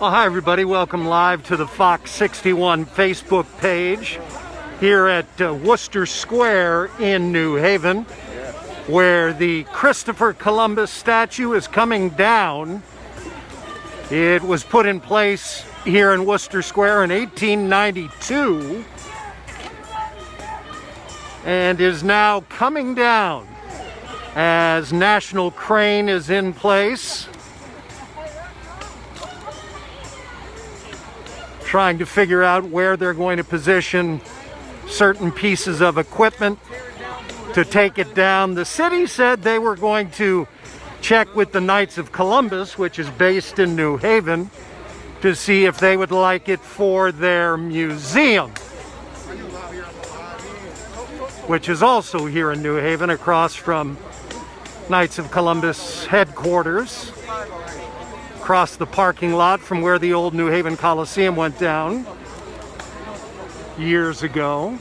Well, hi everybody. Welcome live to the Fox 61 Facebook page here at Wooster Square in New Haven, where the Christopher Columbus statue is coming down. It was put in place here in Wooster Square in 1892 and is now coming down as National Crane is in place, trying to figure out where they're going to position certain pieces of equipment to take it down. The city said they were going to check with the Knights of Columbus, which is based in New Haven, to see if they would like it for their museum, which is also here in New Haven across from Knights of Columbus headquarters, across the parking lot from where the old New Haven Coliseum went down years ago.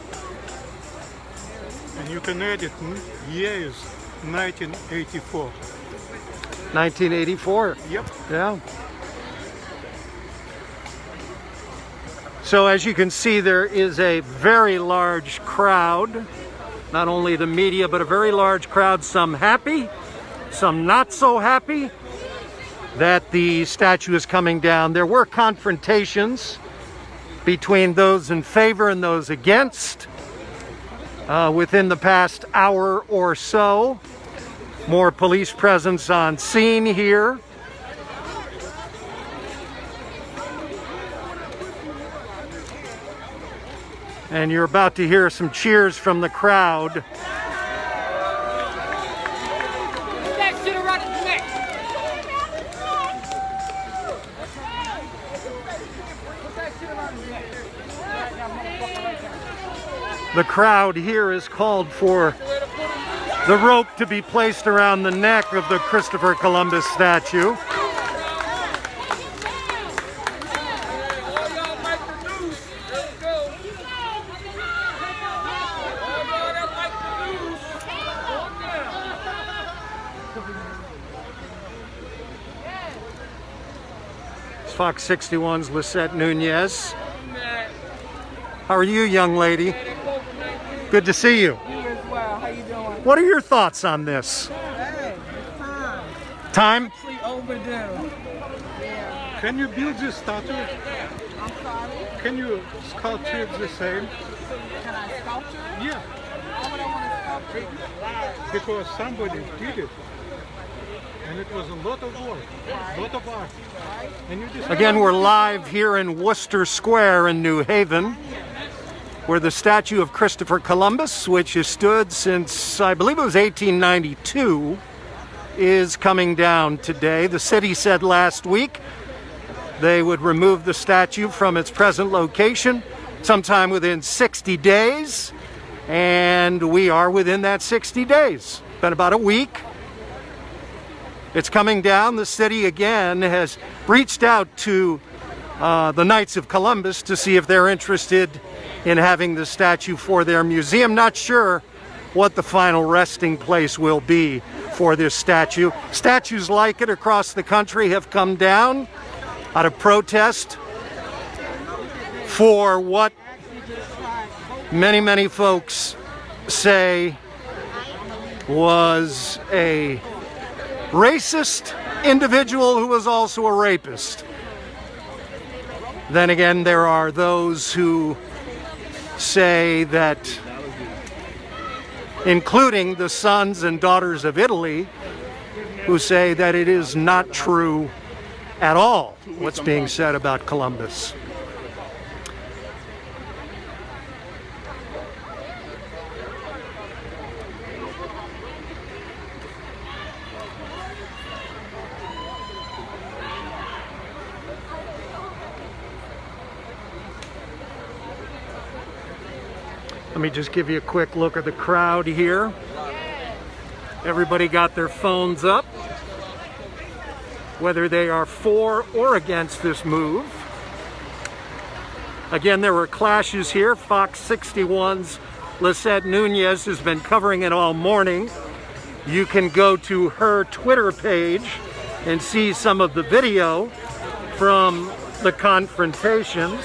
And you can edit year is 1984. 1984? Yep. Yeah. So as you can see, there is a very large crowd. Not only the media, but a very large crowd, some happy, some not so happy that the statue is coming down. There were confrontations between those in favor and those against within the past hour or so. More police presence on scene here. And you're about to hear some cheers from the crowd. The crowd here has called for the rope to be placed around the neck of the Christopher Columbus statue. It's Fox 61's Lisette Nunez. How are you, young lady? Good to see you. You as well. How you doing? What are your thoughts on this? Hey, time. Time? Actually overdue. Yeah. Can you build this statue? I'm sorry. Can you sculpture it the same? Can I sculpture it? Yeah, Why would I want to sculpture it? because somebody did it. And it was a lot of work, a lot of art. And you just Again, we're live here in Wooster Square in New Haven, where the statue of Christopher Columbus, which has stood since, I believe it was 1892, is coming down today. The city said last week they would remove the statue from its present location sometime within 60 days, and we are within that 60 days. Been about a week. It's coming down. The city again has reached out to the Knights of Columbus to see if they're interested in having the statue for their museum. Not sure what the final resting place will be for this statue. Statues like it across the country have come down out of protest for what many folks say was a racist individual who was also a rapist. Then again, there are those who say that, including the sons and daughters of Italy, who say that it is not true at all what's being said about Columbus. Let me just give you a quick look at the crowd here. Everybody got their phones up, whether they are for or against this move. Again, there were clashes here. Fox 61's Lisette Nunez has been covering it all morning. You can go to her Twitter page and see some of the video from the confrontations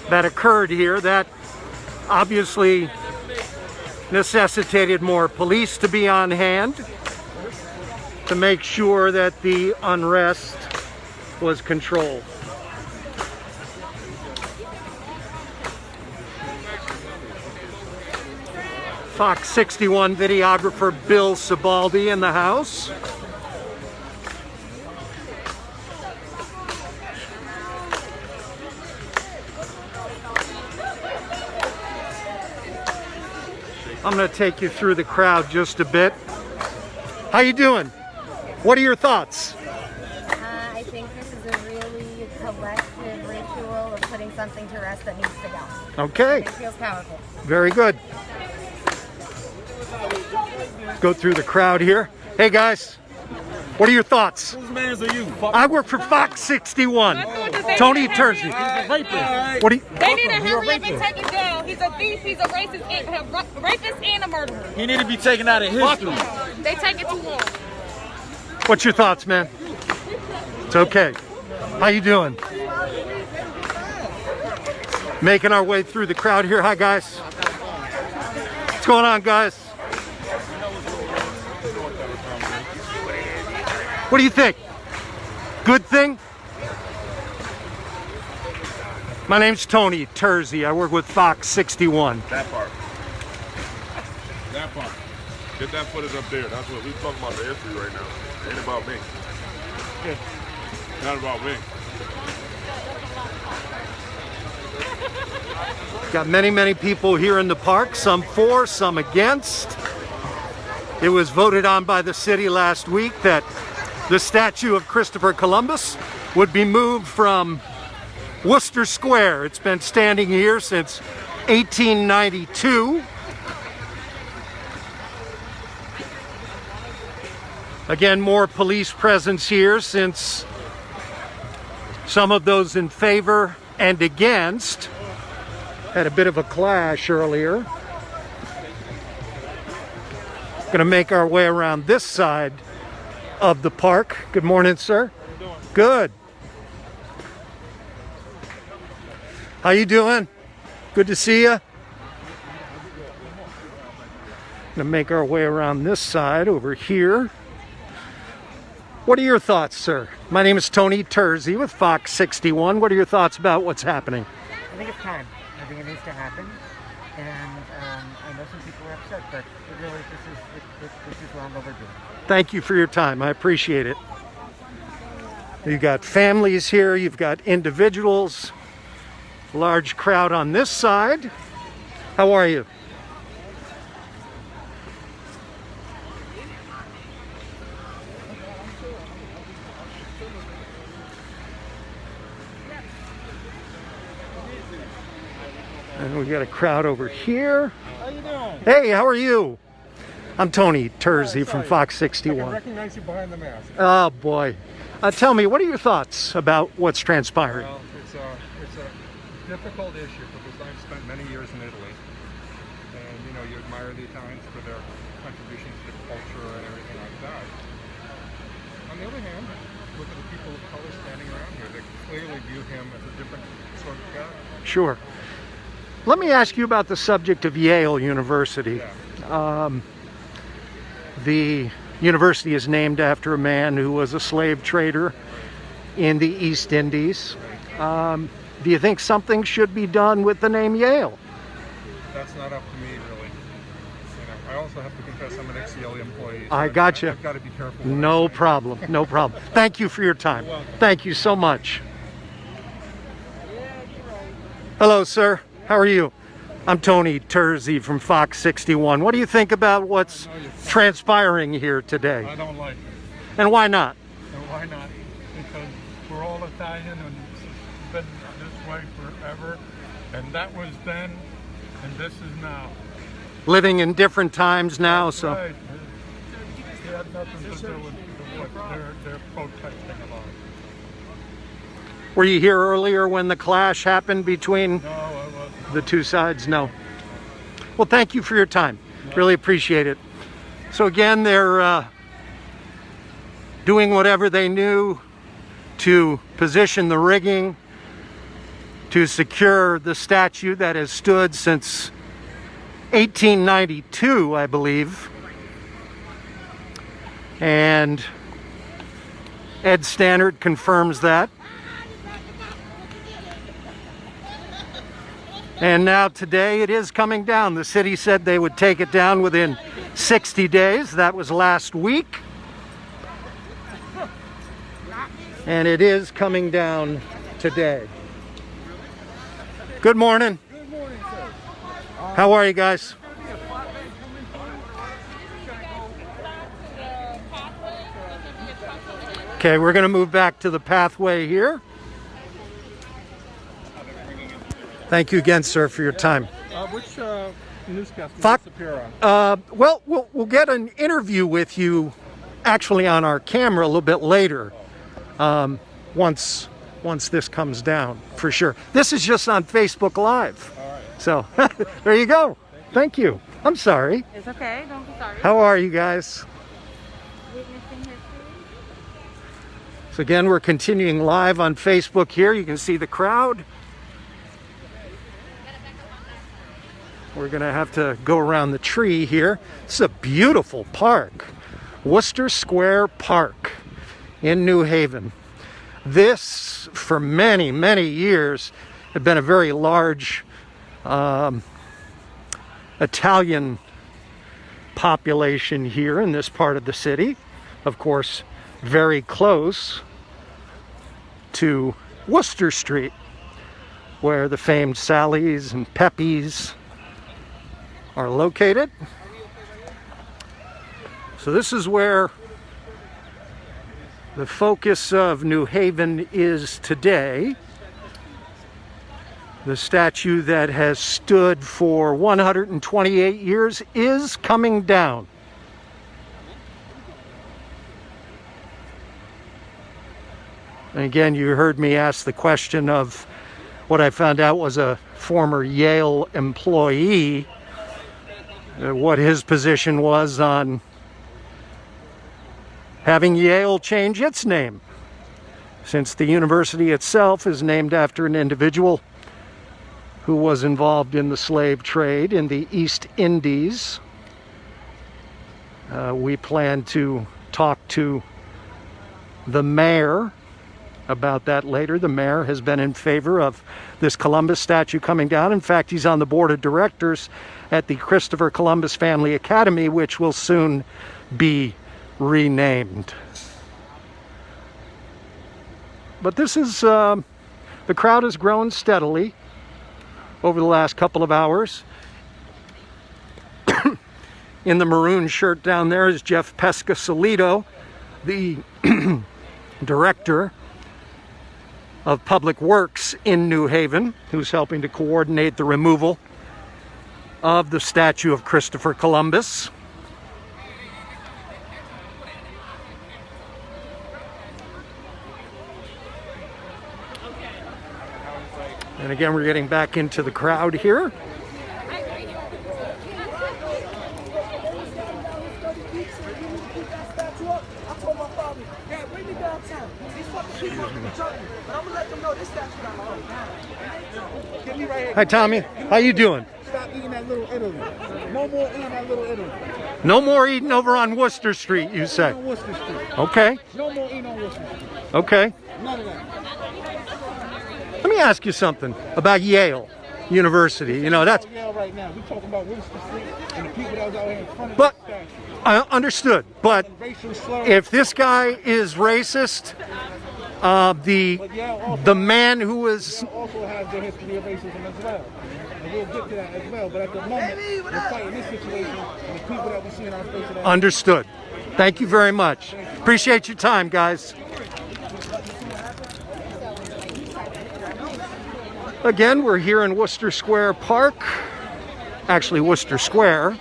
that occurred here. That obviously necessitated more police to be on hand to make sure that the unrest was controlled. Fox 61 videographer Bill Sibaldi in the house. I'm going to take you through the crowd just a bit. How you doing? What are your thoughts? I think this is a really collective ritual of putting something to rest that needs to go. Okay, It feels powerful. very good. Let's go through the crowd here. Hey guys, what are your thoughts? Whose mans are you? I work for Fox 61. Tony Tersey. What do you? They need to hurry up and take him down. He's a thief, he's a rapist and a murderer. He need to be taken out of history. They take it too long. What's your thoughts, man? It's okay. How you doing? Making our way through the crowd here. Hi guys. What's going on, guys? What do you think? Good thing? My name's Tony Tersey. I work with Fox 61. That part. That part. Get that footage up there. That's what we talking about, the history right now. It ain't about me. Not about me. Got many people here in the park, some for, some against. It was voted on by the city last week that the statue of Christopher Columbus would be moved from Wooster Square. It's been standing here since 1892. Again, more police presence here since some of those in favor and against had a bit of a clash earlier. Going to make our way around this side of the park. Good morning, sir. Good. How you doing? Good to see you. Going to make our way around this side over here. What are your thoughts, sir? My name is Tony Tersey with Fox 61. What are your thoughts about what's happening? I think it's time. I think it needs to happen. And I know some people are upset, but really this is long overdue. Thank you for your time. I appreciate it. You've got families here. You've got individuals. Large crowd on this side. How are you? And we got a crowd over here. How you doing? Hey, how are you? I'm Tony Tersey from Sorry. Fox I 61. can recognize you behind the mask. Oh boy. Tell me, what are your thoughts about what's transpiring? Well, it's a difficult issue because I've spent many years in Italy, and you admire the Italians for their contributions to culture and everything like that. On the other hand, look at the people of color standing around here. They clearly view him as a different sort of guy. Sure. Let me ask you about the subject of Yale University. The university is named after a man who was a slave trader in the East Indies. Do you think something should be done with the name Yale? That's not up to me, really. I also have to confess I'm an ex-Yale employee. So I gotcha. I've got to be careful. what I No say. problem. No problem. Thank you for your time. You're welcome. Thank you so much. Hello, sir. How are you? I'm Tony Tersey from Fox 61. What do you think about what's transpiring here today? I don't like it. And why not? And why not? Because we're all Italian and it's been this way forever. And that was then, and this is now. Living in different times now, so Right. It had nothing to do with what they're protesting about. were you here earlier when the clash happened between No, I wasn't. the two sides? No. Well, thank you for your time. Really appreciate it. So again, they're doing whatever they knew to position the rigging to secure the statue that has stood since 1892, I believe. And Ed Stannard confirms that. And now today it is coming down. The city said they would take it down within 60 days. That was last week. And it is coming down today. Good morning. Good morning, sir. How are you guys? Okay, we're going to move back to the pathway here. Thank you again, sir, for your time. Which newscast does Fox- this appear on? Well, we'll get an interview with you actually on our camera a little bit later, once this comes down, for sure. This is just on Facebook Live. All right. So, there you go. Thank you. I'm sorry. It's okay. Don't be sorry. How are you guys? So again, we're continuing live on Facebook here. You can see the crowd. We're going to have to go around the tree here. It's a beautiful park. Worcester Square Park in New Haven. This, for many, many years, had been a very large Italian population here in this part of the city. Of course, very close to Worcester Street, where the famed Sally's and Pepe's are located. So this is where the focus of New Haven is today. The statue that has stood for 128 years is coming down. And again, you heard me ask the question of what I found out was a former Yale employee, what his position was on having Yale change its name, since the university itself is named after an individual who was involved in the slave trade in the East Indies. We plan to talk to the mayor about that later. The mayor has been in favor of this Columbus statue coming down. In fact, he's on the board of directors at the Christopher Columbus Family Academy, which will soon be renamed. But this is, the crowd has grown steadily over the last couple of hours. In the maroon shirt down there is Jeff Pesca-Solito, the director of Public Works in New Haven, who's helping to coordinate the removal of the statue of Christopher Columbus. And again, we're getting back into the crowd here. Hi, Tommy. How you doing? Stop eating that Little Italy. No more eating that Little Italy. No more eating over on Worcester Street, you say? On Worcester Street. Okay. No more eating on Worcester Street. Okay. None of that. Let me ask you something about Yale University. You know, that's... Yale right now. We're talking about Worcester Street and the people that was out here in front of But the statue. I understood. But And racial slurs. if this guy is racist, the man who was... Also has their history of racism as well. And we'll get to that as well. But at the moment, we're fighting this situation and the people that we see in our face today. Understood. Thank you very much. Appreciate your time, guys. Again, we're here in Worcester Square Park. Actually, Worcester Square.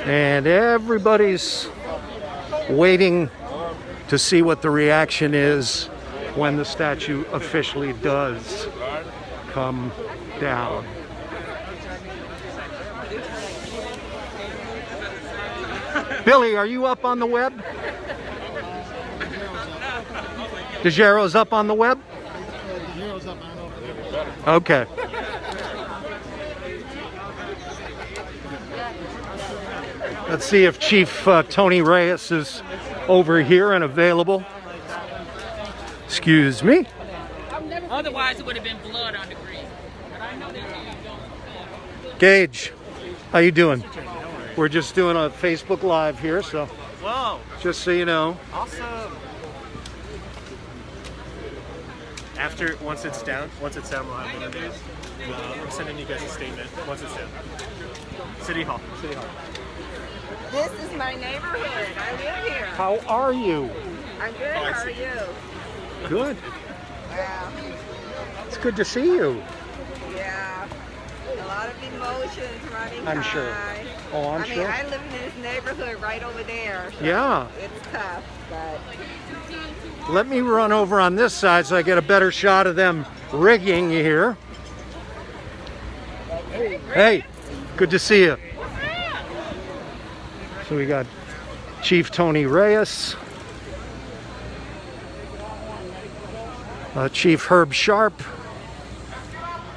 And everybody's waiting to see what the reaction is when the statue officially does come down. Billy, are you up on the web? DeGero's up on the web? Okay. Let's see if Chief Tony Reyes is over here and available. Excuse me. Otherwise, it would have been blood on the green. But I know that you don't. Gage, how you doing? We're just doing a Facebook Live here, so Whoa, just so you know. awesome. Once it's down, we'll have one days. I'm sending you guys a statement once it's down. City Hall. This is my neighborhood. I live here. How are you? I'm good. How are you? Good. Yeah. It's good to see you. Yeah. A lot of emotions running I'm sure. high. Oh, I'm I mean, sure. I live in this neighborhood right over there. So Yeah. It's tough, but Let me run over on this side so I get a better shot of them rigging here. Hey, good to see you. So we got Chief Tony Reyes, Chief Herb Sharp,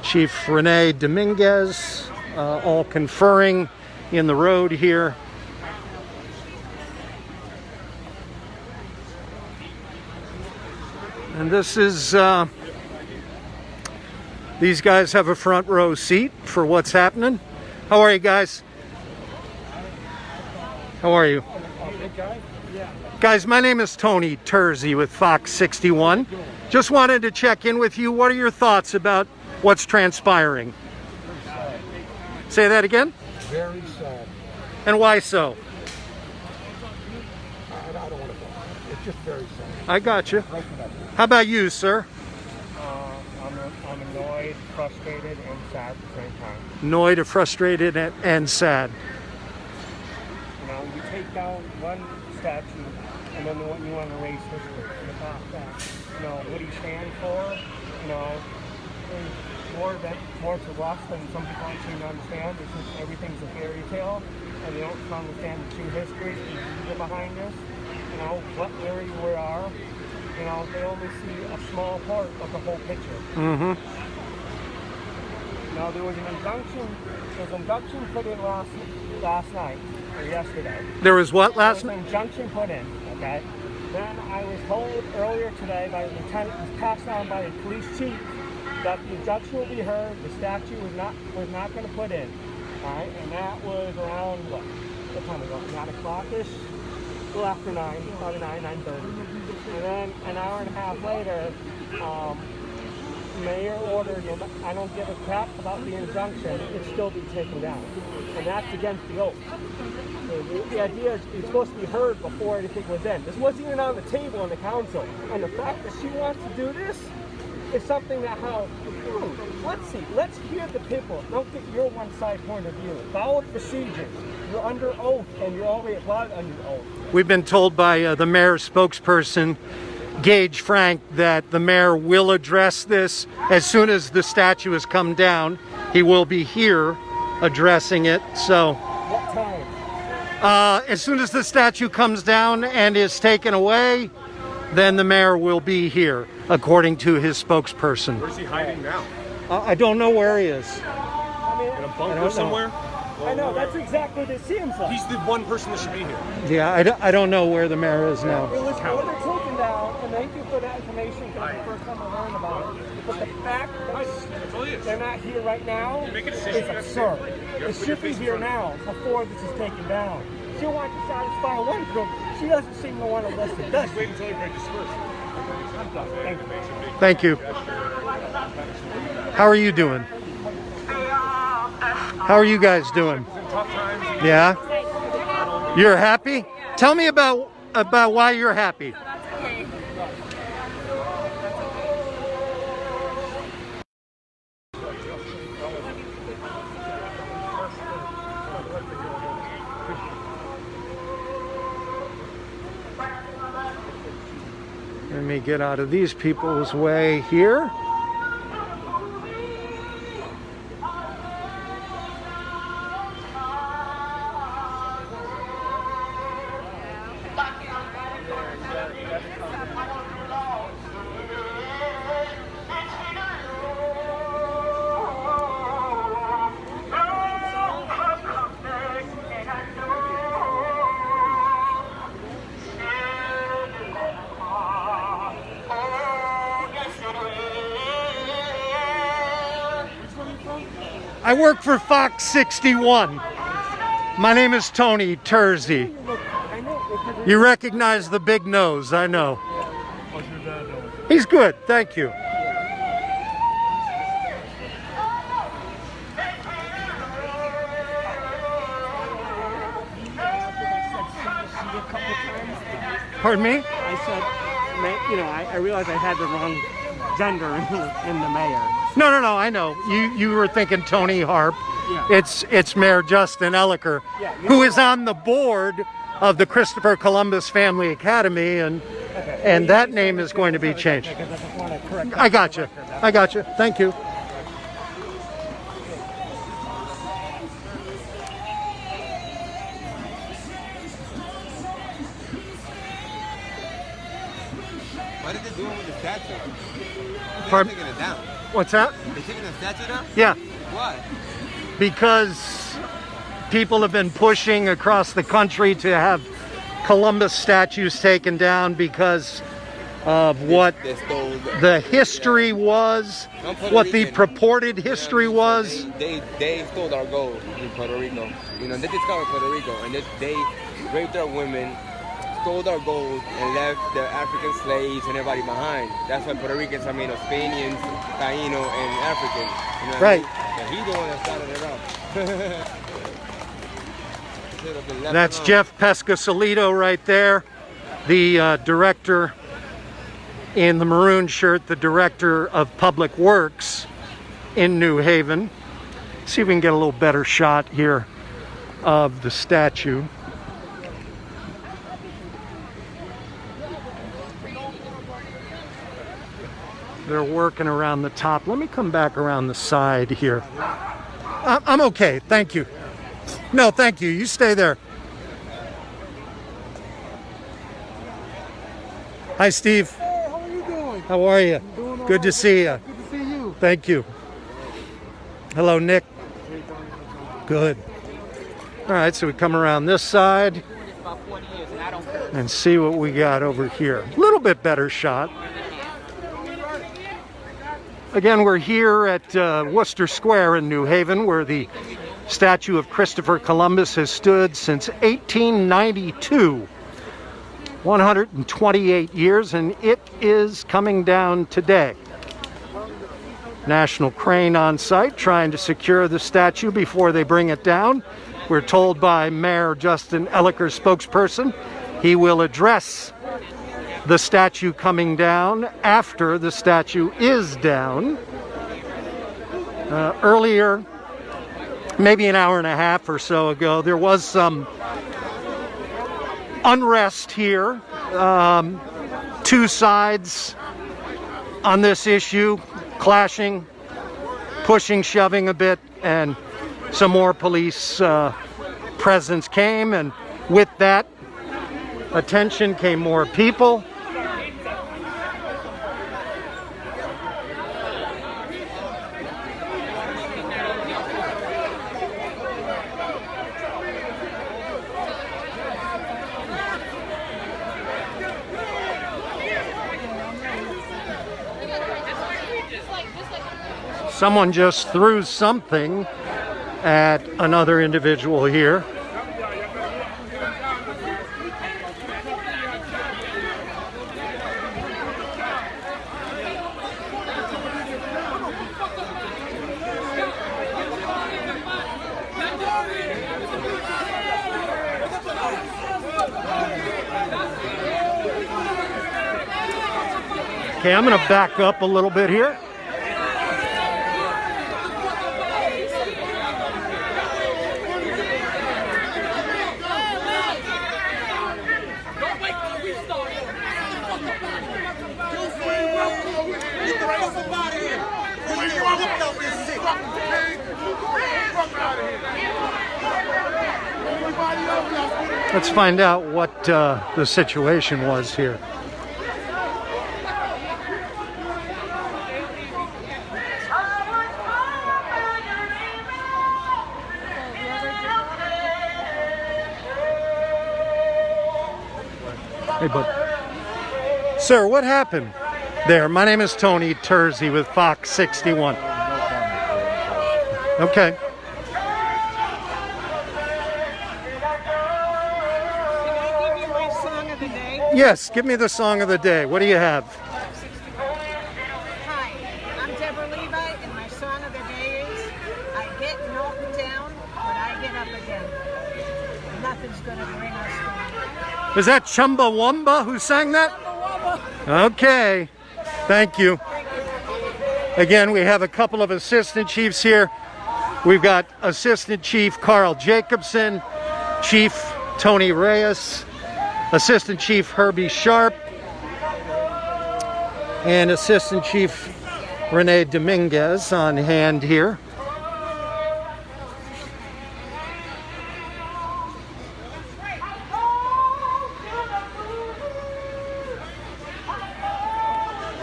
Chief Rene Dominguez, all conferring in the road here. And this is, these guys have a front row seat for what's happening. How are you guys? How are you? Guys, my name is Tony Terzi with Fox 61. Just wanted to check in with you. What are your thoughts about what's transpiring? Say that again? Very sad. And why so? I don't want to go. It's just very sad. I got you. How about you, sir? I'm annoyed, frustrated, and sad at the same time. Annoyed, frustrated, and sad. You know, you take down one statue, and then you want to erase history in the top that. You know, what he stands for, you know, there's more to us than some people don't seem to understand. It's just everything's a fairy tale, and they don't understand the true history behind this. You know, what area we are. You know, they only see a small part of the whole picture. Mm-hmm. Now, there was an injunction put in last night, or yesterday. There was what last There was night? an injunction put in, okay? Then I was told earlier today by the lieutenant, it was passed down by the police chief, that the injunction will be heard, the statute was not going to put in. All right, and that was around, what time was it, 9 o'clock-ish? A little after 9, probably 9:30. And then an hour and a half later, mayor ordered, I don't give a crap about the injunction, it still be taken down. And that's against the oath. So the idea is it's supposed to be heard before anything was in. This wasn't even on the table in the council. And the fact that she wants to do this is something that let's hear the people. Don't get your one-side point of view. Follow the procedures. You're under oath, and you're already allowed under oath. We've been told by the mayor's spokesperson, Gage Frank, that the mayor will address this as soon as the statue has come down. He will be here addressing it. So, What time? as soon as the statue comes down and is taken away, then the mayor will be here, according to his spokesperson. Where's he hiding now? I don't know where he is. I mean, In a bunker somewhere? I know, that's exactly what it seems like. He's the one person that should be here. Yeah, I don't know where the mayor is now. It was ordered taken down, and thank you for that information, because it's the first time I learned about it. But the fact that they're not here right now is absurd. It should be here now, before this is taken down. She wants to satisfy one group, she doesn't seem to want to listen, does she? Wait until everybody disperses. I'm done, thank you. Thank you. How are you doing? How are you guys doing? Tough times. Yeah? You're happy? Tell me about why you're happy. Let me get out of these people's way here. I work for Fox 61. My name is Tony Terzi. You recognize the big nose, I know. He's good, thank you. Pardon me? I said, you know, I realized I had the wrong gender in the mayor. No, I know. You were thinking Tony Harp. Yeah. It's Mayor Justin Elicker, Yeah, who is on the board of the Christopher Columbus Family Academy, and that name is going to be changed. Because I just want to correct I got you. I got you. Thank you. What are they doing with the statue? They're Pardon? taking it down. What's that? They're taking the statue down? Yeah, Why? because people have been pushing across the country to have Columbus statues taken down because of what They stole the history was, I'm Puerto what the Rican. purported history was. They stole our gold in Puerto Rico. You know, they discovered Puerto Rico and they raped our women, stole our gold, and left the African slaves and everybody behind. That's why Puerto Ricans are made of Spaniards, Taino, and Africans. You know what Right. I mean? And he's the one that started it up. Should have been left That's alone. Jeff Pescasolido right there, the director in the maroon shirt, the director of Public Works in New Haven. See if we can get a little better shot here of the statue. They're working around the top. Let me come back around the side here. I'm okay, thank you. No, thank you. You stay there. Hi, Steve. Hey, how are you doing? How are you? Doing all Good to right. see you. Good to see you. Thank you. Hello, Nick. Good. All right, so we come around this side About 40 years, and I don't care. and see what we got over here. A little bit better shot. Again, we're here at Wooster Square in New Haven, where the statue of Christopher Columbus has stood since 1892. 128 years, and it is coming down today. National Crane on site trying to secure the statue before they bring it down. We're told by Mayor Justin Ellicker's spokesperson he will address the statue coming down after the statue is down. Earlier, maybe an hour and a half or so ago, there was some unrest here. Two sides on this issue, clashing, pushing, shoving a bit, and some more police presence came, and with that attention came more people. Someone just threw something at another individual here. Okay, I'm going to back up a little bit here. Let's find out what the situation was here. Hey, bud. Sir, what happened there? My name is Tony Terzi with Fox 61. Okay. Can I give you my song of the day? Yes, give me the song of the day. What do you have? Hi, I'm Deborah Levi, and my song of the day is I get knocked down, but I get up again. Nothing's going to bring us down. Was that Chumbawamba who sang that? Okay. Thank you. Again, we have a couple of assistant chiefs here. We've got Assistant Chief Carl Jacobson, Chief Tony Reyes, Assistant Chief Herbie Sharp, and Assistant Chief Renee Dominguez on hand here.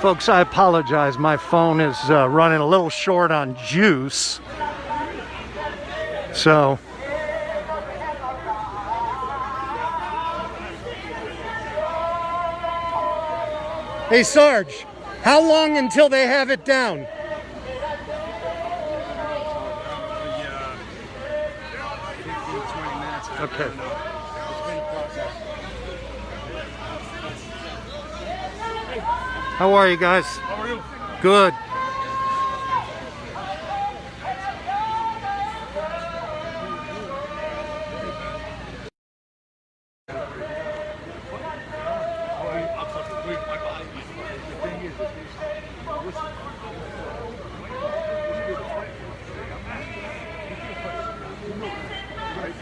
Folks, I apologize. My phone is running a little short on juice. So, hey Sarge, how long until they have it down? 15-20 minutes. Okay. It's been a process. How are you guys? How are you? Good.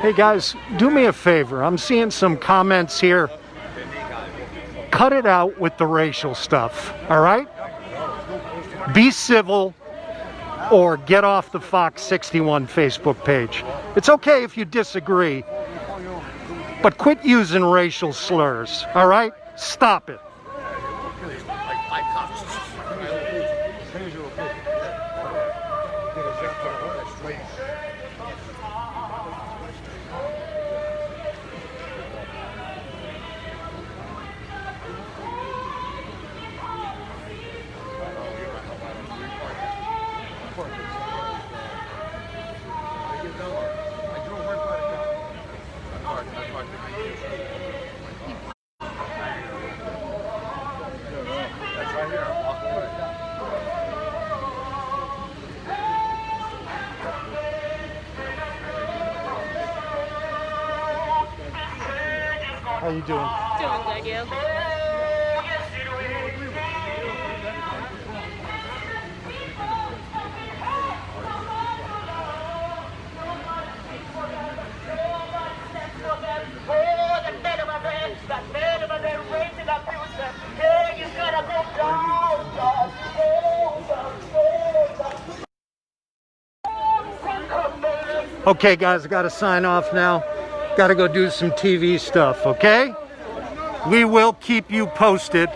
Hey guys, do me a favor. I'm seeing some comments here. Cut it out with the racial stuff, all right? Be civil or get off the Fox 61 Facebook page. It's okay if you disagree, but quit using racial slurs, all right? Stop it. How you doing? Doing good, you? Okay, guys, I got to sign off now. Got to go do some TV stuff, okay? We will keep you posted.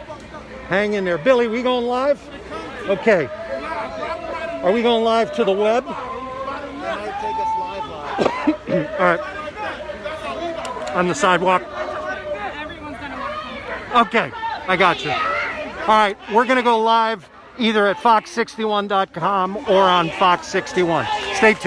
Hang in there. Billy, we going live? Okay. Are we going live to the web? All right. On the sidewalk? Everyone's going to want to come. Okay, I got you. All right, we're going to go live either at fox61.com or on Fox 61. Stay tuned.